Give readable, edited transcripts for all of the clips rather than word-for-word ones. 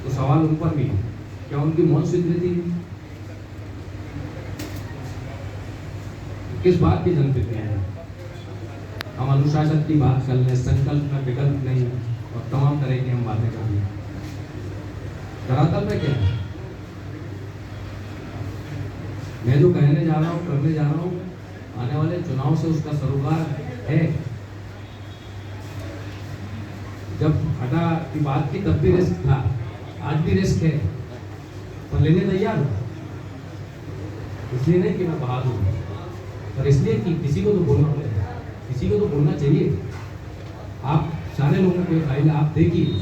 तो सवाल उन पर भी है, क्या उनकी मौत स्वीकृति है? किस बात की जनप्रतिनिधि है? हम अनुशासन की बात कर लें, संकल्प में विकल्प नहीं, और तमाम तरह की हम बातें कर लें। धरातल में क्या है? मैं जो कहने जा रहा हूँ, करने जा रहा हूँ, आने वाले चुनाव से उसका सरोकार है। जब हटा की बात की तब भी रिस्क था, आज भी रिस्क है, पर लेने तैयार हूँ। इसलिए नहीं कि मैं बहादुर हूँ, पर इसलिए कि किसी को तो बोलना पड़ेगा, किसी को तो बोलना चाहिए। आप सारे लोगों के फाइल आप देखिए,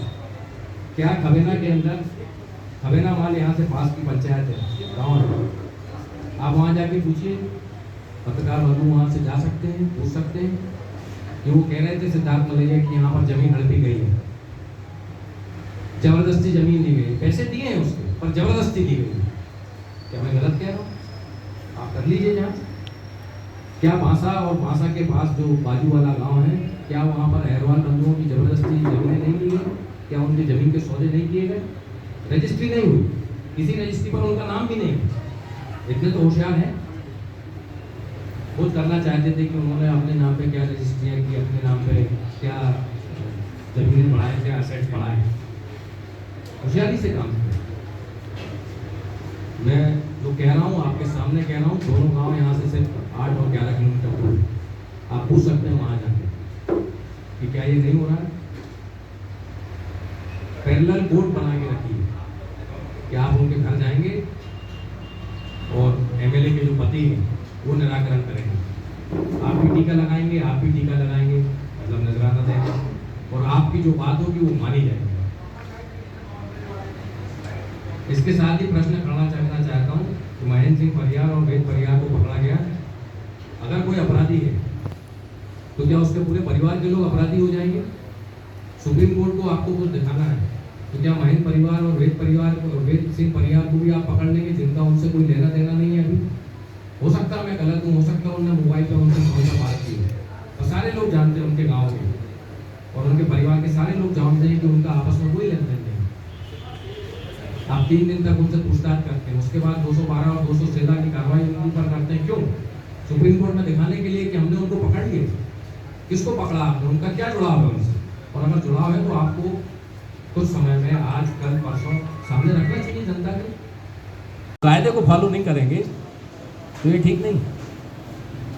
क्या खबेना के अंदर, खबेना माल यहाँ से पास की पंचायत है, गाँव है, आप वहाँ जाके पूछिए, पत्रकार बंधु वहाँ से जा सकते हैं, पूछ सकते हैं कि वो कह रहे थे सिद्धार्थ मलैया कि यहाँ पर जमीन हड़पी गई है, जबरदस्ती जमीन दी गई, पैसे दिए हैं उसके, पर जबरदस्ती दी गई। क्या मैं गलत कह रहा हूँ? आप कर लीजिए जांच। क्या भांसा और भांसा के पास जो बाजू वाला गांव है, क्या वहाँ पर अहरवाल बंधुओं की जबरदस्ती जमीनें नहीं ली गई? क्या उनकी जमीन के सौदे नहीं किए गए? रजिस्ट्री नहीं हुई, किसी रजिस्ट्री पर उनका नाम भी नहीं। इतने तो होशियार हैं, कुछ करना चाहते थे कि उन्होंने अपने नाम पे क्या रजिस्ट्रियाँ की, अपने नाम पे क्या जमीनें बढ़ाए, क्या असेट्स बढ़ाए, होशियारी से काम किया। मैं जो कह रहा हूँ आपके सामने कह रहा हूँ, दोनों गांव यहाँ से सिर्फ 8 और 11 किलोमीटर दूर, आप पूछ सकते हैं वहाँ जाके कि क्या ये नहीं हो रहा है। पैरेलल कोर्ट बना के रखिए कि आप उनके घर जाएंगे और एमएलए के जो पति हैं वो निराकरण करेंगे, आप भी टीका लगाएंगे, आप भी टीका लगाएंगे, मतलब नजराना देंगे, और आपकी जो बात होगी वो मानी जाएगी। इसके साथ ही प्रश्न करना चाहता हूँ कि महेंद्र सिंह परिहार और वेद परिहार को पकड़ा गया, अगर कोई अपराधी है तो क्या उसके पूरे परिवार के लोग अपराधी हो जाएंगे? सुप्रीम कोर्ट को आपको कुछ दिखाना है, तो क्या महेंद्र परिवार और वेद सिंह परिहार को भी आप पकड़ लेंगे जिनका उनसे कोई लेना देना नहीं है? अभी हो सकता है मैं गलत हूँ, हो सकता है उन्होंने मोबाइल पे उनसे कौन सा बात की है, और सारे लोग जानते हैं उनके गाँव के और उनके परिवार के सारे लोग जानते हैं कि उनका आपस में कोई लेन देन नहीं। आप 3 दिन तक उनसे पूछताछ करते हैं, उसके बाद 212 और 213 की कार्रवाई उनके ऊपर करते हैं। क्यों? सुप्रीम कोर्ट में दिखाने के लिए कि हमने उनको पकड़ लिए। किसको पकड़ा आपने? उनका क्या जुड़ाव है उनसे? और अगर जुड़ाव है तो आपको कुछ समय में, आज कल परसों, सामने रखना चाहिए जनता के। कायदे को फॉलो नहीं करेंगे तो ये ठीक नहीं,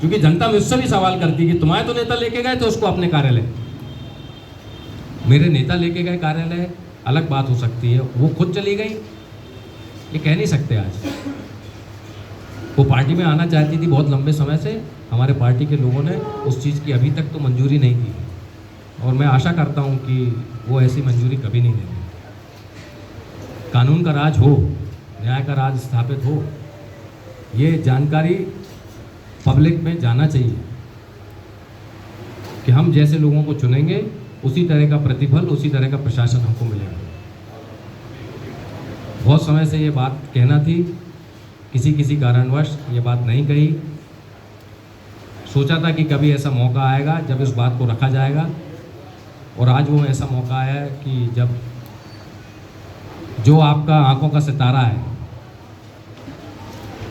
क्योंकि जनता मुझसे भी सवाल करती है कि तुम्हारे तो नेता लेके गए थे उसको अपने कार्यालय, मेरे नेता लेके गए कार्यालय, अलग बात हो सकती है, वो खुद चली गई, ये कह नहीं सकते। आज वो पार्टी में आना चाहती थी बहुत लंबे समय से, हमारे पार्टी के लोगों ने उस चीज़ की अभी तक तो मंजूरी नहीं दी, और मैं आशा करता हूं कि वो ऐसी मंजूरी कभी नहीं देंगे। कानून का राज हो, न्याय का राज स्थापित हो, ये जानकारी पब्लिक में जाना चाहिए कि हम जैसे लोगों को चुनेंगे उसी तरह का प्रतिफल, उसी तरह का प्रशासन हमको मिलेगा। बहुत समय से ये बात कहना थी, किसी कारणवश ये बात नहीं कही। सोचा था कि कभी ऐसा मौका आएगा जब इस बात को रखा जाएगा, और आज वो ऐसा मौका आया कि जब जो आपका आंखों का सितारा है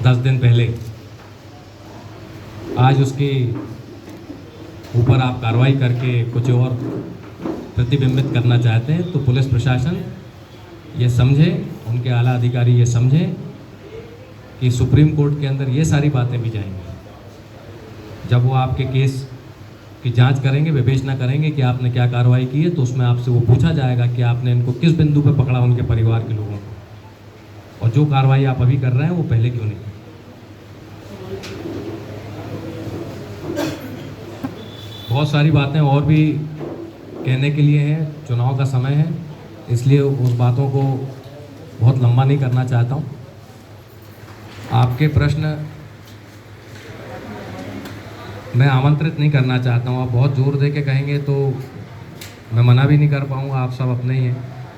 10 दिन पहले, आज उसके ऊपर आप कार्रवाई करके कुछ और प्रतिबिंबित करना चाहते हैं, तो पुलिस प्रशासन ये समझे, उनके आला अधिकारी ये समझें कि सुप्रीम कोर्ट के अंदर ये सारी बातें भी जाएंगी। जब वो आपके केस की जांच करेंगे, विवेचना करेंगे कि आपने क्या कार्रवाई की है, तो उसमें आपसे वो पूछा जाएगा कि आपने इनको किस बिंदु पर पकड़ा, उनके परिवार के लोगों को, और जो कार्रवाई आप अभी कर रहे हैं वो पहले क्यों नहीं। बहुत सारी बातें और भी कहने के लिए हैं, चुनाव का समय है, इसलिए उस बातों को बहुत लंबा नहीं करना चाहता हूँ। आपके प्रश्न मैं आमंत्रित नहीं करना चाहता हूँ, आप बहुत ज़ोर दे के कहेंगे तो मैं मना भी नहीं कर पाऊँगा, आप सब अपने ही हैं,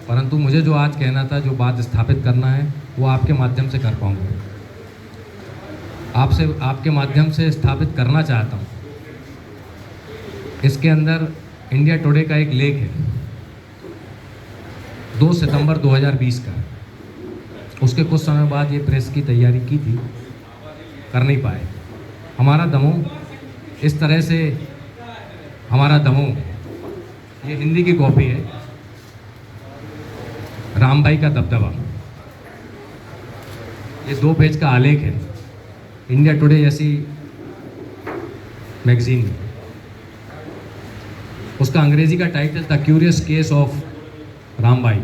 परंतु मुझे जो आज कहना था, जो बात स्थापित करना है, वो आपके माध्यम से कर पाऊँगा। आपके माध्यम से स्थापित करना चाहता हूँ। इसके अंदर इंडिया टुडे का एक लेख है 2 सितंबर 2020 का। उसके कुछ समय बाद ये प्रेस की तैयारी की थी, कर नहीं पाए। हमारा दमोह इस तरह से, हमारा दमोह, ये हिंदी की कॉपी है, रामबाई का दबदबा, ये 2 पेज का आलेख है इंडिया टुडे जैसी मैगजीन में। उसका अंग्रेजी का टाइटल था क्यूरियस केस ऑफ रामबाई।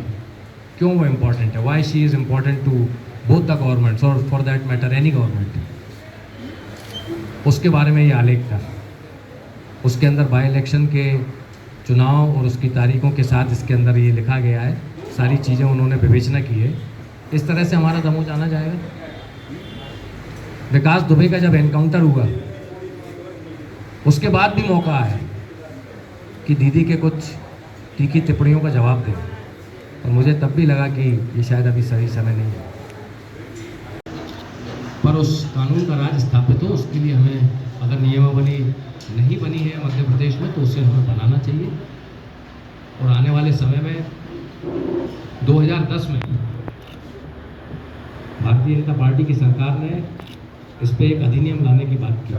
क्यों वो इम्पॉर्टेंट है, why she is important to both the governments और for that matter any government, उसके बारे में ये आलेख था। उसके अंदर बाई इलेक्शन के चुनाव और उसकी तारीखों के साथ इसके अंदर ये लिखा गया है, सारी चीज़ें उन्होंने विवेचना की है। इस तरह से हमारा दमोह जाना जाएगा। विकास दुबे का जब एनकाउंटर हुआ उसके बाद भी मौका आया कि दीदी के कुछ तीखी टिप्पणियों का जवाब दें, और मुझे तब भी लगा कि ये शायद अभी सही समय नहीं है। पर उस कानून का राज स्थापित हो, उसके लिए हमें, अगर नियमावली नहीं बनी है मध्य प्रदेश में, तो उसे हमें बनाना चाहिए। और आने वाले समय में 2010 में भारतीय जनता पार्टी की सरकार ने इस पे एक अधिनियम लाने की बात की,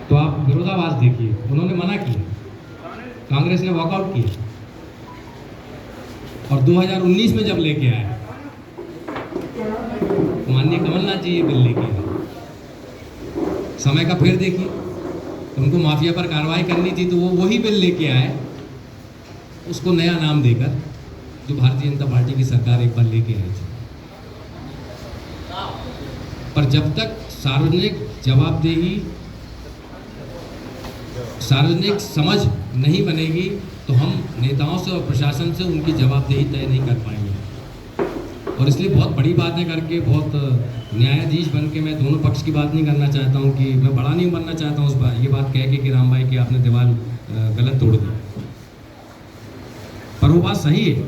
तो आप विरोधाभास देखिए, उन्होंने मना किया, कांग्रेस ने वॉकआउट किया, और 2019 में जब लेके आए माननीय कमलनाथ जी ये बिल लेके आए, समय का फिर देखिए, उनको माफिया पर कार्रवाई करनी थी तो वो वही बिल लेके आए, उसको नया नाम देकर, जो भारतीय जनता पार्टी की सरकार एक बार लेके आई थी। पर जब तक सार्वजनिक जवाबदेही, सार्वजनिक समझ नहीं बनेगी, तो हम नेताओं से और प्रशासन से उनकी जवाबदेही तय नहीं कर पाएंगे। और इसलिए बहुत बड़ी बातें करके, बहुत न्यायाधीश बन के मैं दोनों पक्ष की बात नहीं करना चाहता हूँ, कि मैं बड़ा नहीं बनना चाहता हूँ उस बात, ये बात कह के कि रामबाई की आपने दीवार गलत तोड़ दी, पर वो बात सही है।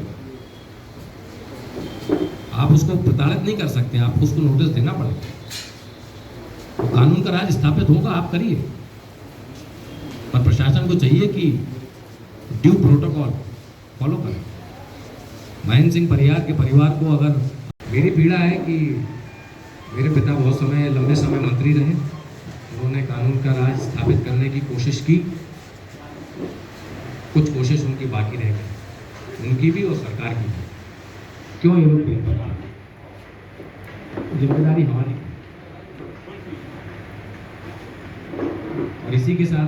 आप उसको प्रताड़ित नहीं कर सकते, आपको उसको नोटिस देना पड़ेगा। तो कानून का राज स्थापित होगा, आप करिए, पर प्रशासन को चाहिए कि ड्यू प्रोटोकॉल फॉलो करें। महेंद्र सिंह परियार के परिवार को, अगर मेरी पीड़ा है कि मेरे पिता बहुत समय, लंबे समय मंत्री रहे, उन्होंने कानून का राज स्थापित करने की कोशिश की, कुछ कोशिश उनकी बाकी रह गई, उनकी भी और सरकार की भी। क्यों ये लोग फेल कर रहे हैं, जिम्मेदारी हमारी। और इसी के साथ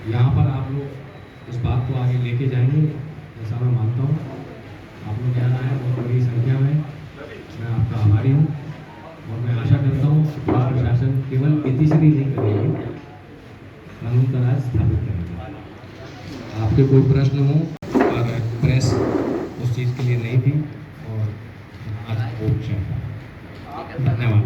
यहाँ पर आप लोग इस बात को आगे लेके जाएंगे, ऐसा मैं मानता हूँ। आप लोग यहाँ आए बहुत बड़ी संख्या में, मैं आपका आभारी हूँ, और मैं आशा करता हूँ कि प्रशासन केवल बेतिशरी नहीं करेगी, कानून का राज स्थापित करेगी। आपके कोई प्रश्न हो, और प्रेस उस चीज़ के लिए नहीं थी, और आज वो धन्यवाद।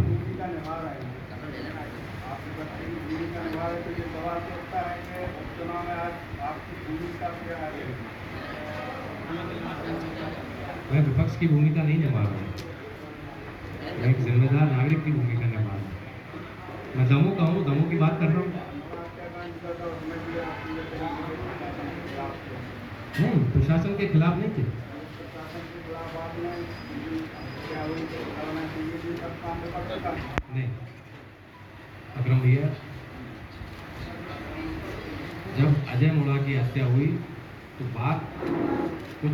मैं विपक्ष की भूमिका नहीं निभा रहा हूँ, मैं एक जिम्मेदार नागरिक की भूमिका निभा रहा हूँ। मैं दमोह का हूँ, दमोह की बात कर रहा हूँ। नहीं, प्रशासन के खिलाफ नहीं थे। नहीं, अकरम भैया, जब अजय मुड़ा की हत्या हुई तो बात कुछ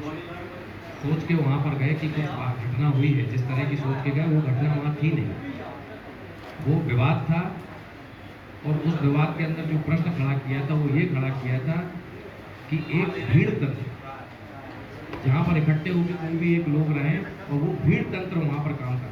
सोच के वहाँ पर गए कि कुछ घटना हुई है, जिस तरह की सोच के गए वो घटना वहाँ थी नहीं, वो विवाद था। और उस विवाद के अंदर जो प्रश्न खड़ा किया था वो ये खड़ा किया था कि एक भीड़ तंत्र जहाँ पर इकट्ठे होकर कोई भी एक लोग रहे और वो भीड़ तंत्र वहाँ पर काम कर